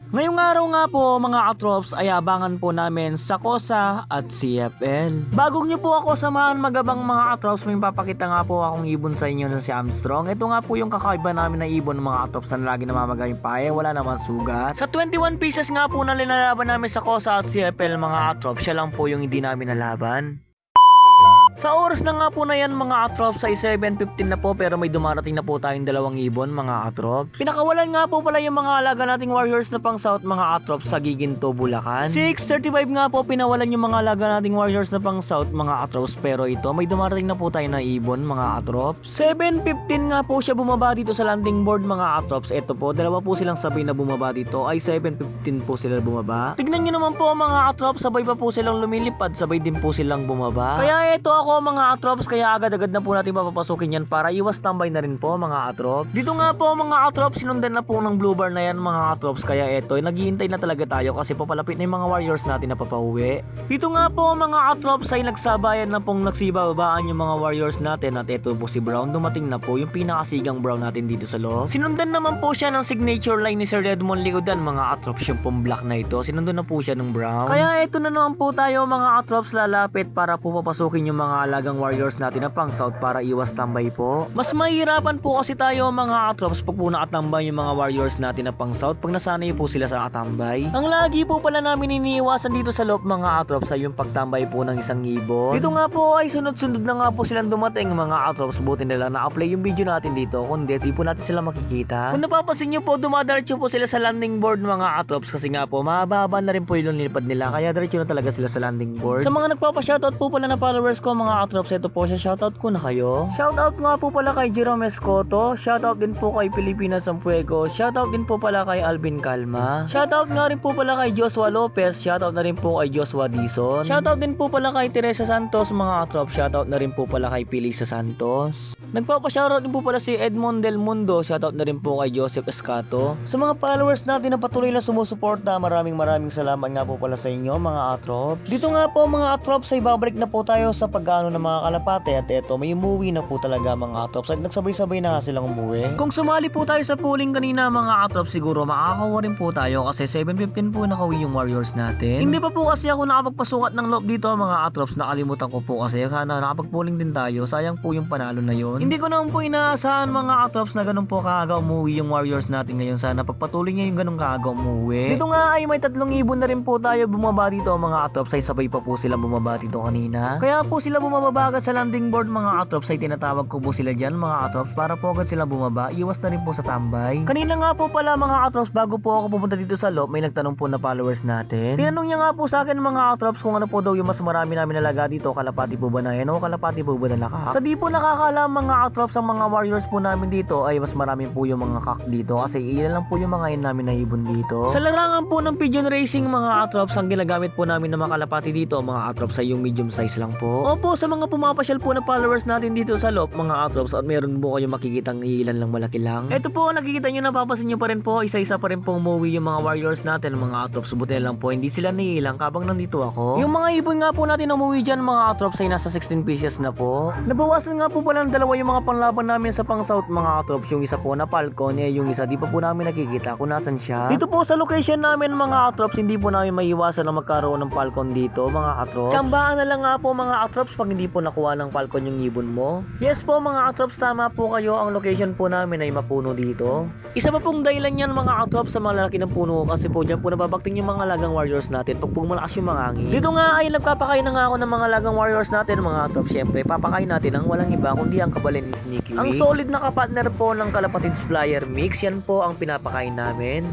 Ngayong araw nga po mga katrops ay abangan po namin sa KOSA at CFL. Bago nyo po ako samahan magabang mga katrops, may papakita nga po akong ibon sa inyo na si Armstrong. Ito nga po yung kakaiba namin na ibon mga katrops na lagi namamagay pae, wala naman sugat. Sa 21 pieces nga po na linalaban namin sa KOSA at CFL mga katrops, siya lang po yung hindi namin nalaban. Sa oras na nga po na yan mga katrops ay 7:15 na po, pero may dumarating na po tayong dalawang ibon mga katrops. Pinakawalan nga po pala yung mga alaga nating warriors na pang south mga katrops sa Giginto, Bulacan. 6:35 nga po pinawalan yung mga alaga nating warriors na pang south mga katrops, pero ito may dumarating na po tayo na ibon mga katrops. 7:15 nga po siya bumaba dito sa landing board mga katrops. Ito po, dalawa po silang sabay na bumaba dito, ay 7:15 po sila bumaba. Tignan nyo naman po mga katrops, sabay pa po silang lumilipad, sabay din po silang bumaba. Kaya ito ako mga katrops, kaya agad-agad na po natin papapasukin yan para iwas tambay na rin po mga katrops. Dito nga po mga katrops, sinundan na po ng blue bar na yan mga katrops, kaya ito naghihintay na talaga tayo kasi papalapit na yung mga warriors natin na papauwi. Dito nga po mga katrops ay nagsabayan na pong nagsibababaan yung mga warriors natin, at ito po si Brown, dumating na po yung pinakasigang Brown natin dito sa loob. Sinundan naman po siya ng signature line ni Sir Redmond Ligodan mga katrops, yung pong black na ito, sinundan na po siya ng Brown. Kaya ito na naman po tayo mga katrops, lalapit para po papasukin yung mga alagang warriors natin na pang south para iwas tambay po. Mas mahirapan po kasi tayo mga katrops pag po nakatambay yung mga warriors natin na pang south pag nasanay po sila sa katambay. Ang lagi po pala namin iniiwasan dito sa loob mga katrops ay yung pagtambay po ng isang ibon. Dito nga po ay sunod-sunod na nga po silang dumating mga katrops, buti nila na-apply yung video natin dito, kundi di po natin sila makikita. Kung napapansin nyo po, dumadaretso po sila sa landing board mga katrops kasi nga po mababa na rin po yung nilipad nila, kaya diretso na talaga sila sa landing board. Sa mga nagpapa-shoutout po pala na followers ko mga katrops, ito po siya, shoutout ko na kayo. Shoutout nga po pala kay Jerome Escoto, shoutout din po kay Pilipinas Sampuego, shoutout din po pala kay Alvin Calma, shoutout nga rin po pala kay Joshua Lopez, shoutout na rin po kay Joshua Dizon, shoutout din po pala kay Teresa Santos mga katrop, shoutout na rin po pala kay Pilisa Santos. Nagpapa-shoutout din po pala si Edmond Del Mundo, shoutout na rin po kay Joseph Escato. Sa mga followers natin na patuloy na sumusuporta, maraming salamat nga po pala sa inyo mga katrop. Dito nga po mga katrop, ay babalik na po tayo sa paggaano ng mga kalapate, at eto may umuwi na po talaga mga katrop, at nagsabay-sabay na nga silang umuwi. Kung sumali po tayo sa pooling kanina mga katrop, siguro makakakuha rin po tayo kasi 7:15 po nakauwi yung warriors natin. Hindi pa po kasi ako nakapagpasukat ng loob dito mga katrops, nakalimutan ko po kasi sana nakapag-pooling din tayo, sayang po yung panalo na yun. Hindi ko naman po inaasahan mga katrops na ganun po kaaga umuwi yung warriors natin ngayon, sana pagpatuloy niya yung ganun kaaga umuwi. Dito nga ay may 3 ibon na rin po tayo bumaba dito mga katrops, ay sabay pa po silang bumaba dito kanina. Kaya po sila bumababa agad sa landing board mga katrops, ay tinatawag ko po sila dyan mga katrops para po agad sila bumaba, iwas na rin po sa tambay. Kanina nga po pala mga katrops, bago po ako pupunta dito sa loob, may nagtanong po na followers natin. Tinanong niya nga po sa akin mga katrops kung ano po daw yung mas marami namin nalaga dito, kalapati po ba na yan o kalapati po ba na lakak. Sa di po nakakaalam mga katrops, ang mga warriors po namin dito ay mas marami po yung mga kak dito kasi ilan lang po yung mga yun namin na ibon dito. Sa larangan po ng pigeon racing mga katrops, ang ginagamit po namin na mga kalapati dito mga katrops ay yung medium size lang po. Opo, sa mga pumapasyal po na followers natin dito sa loob mga katrops, at meron po kayong makikitang ilan lang malaki lang. Ito po, nakikita nyo, napapasin nyo pa rin po, isa-isa pa rin po umuwi yung mga warriors natin mga katrops, buti lang po hindi sila niilang kabang nandito ako. Yung mga ibon nga po natin umuwi dyan mga katrops ay nasa 16 pieces na po. Nabawasan nga po pala ng dalawa yung mga panlaban namin sa pang south mga katrops, yung isa po na Falcon, yung isa di pa po namin nakikita kung nasan siya. Dito po sa location namin mga katrops, hindi po namin maiiwasan na magkaroon ng Falcon dito mga katrops. Tsambaan na lang nga po mga katrops pag hindi po nakuha ng Falcon yung ibon mo. Yes po mga katrops, tama po kayo, ang location po namin ay mapuno dito. Isa pa pong dahilan yan mga katrops sa mga lalaki ng puno, kasi po dyan po nababakting yung mga lagang warriors natin pag po malakas yung mga hangin. Dito nga ay nagpapakain na nga ako ng mga lagang warriors natin mga katrops. Syempre papakain natin ang walang iba kundi ang kabalin ni Sneaky. Ang solid na kapartner po ng Kalapatids Flyer Mix, yan po ang pinapakain namin.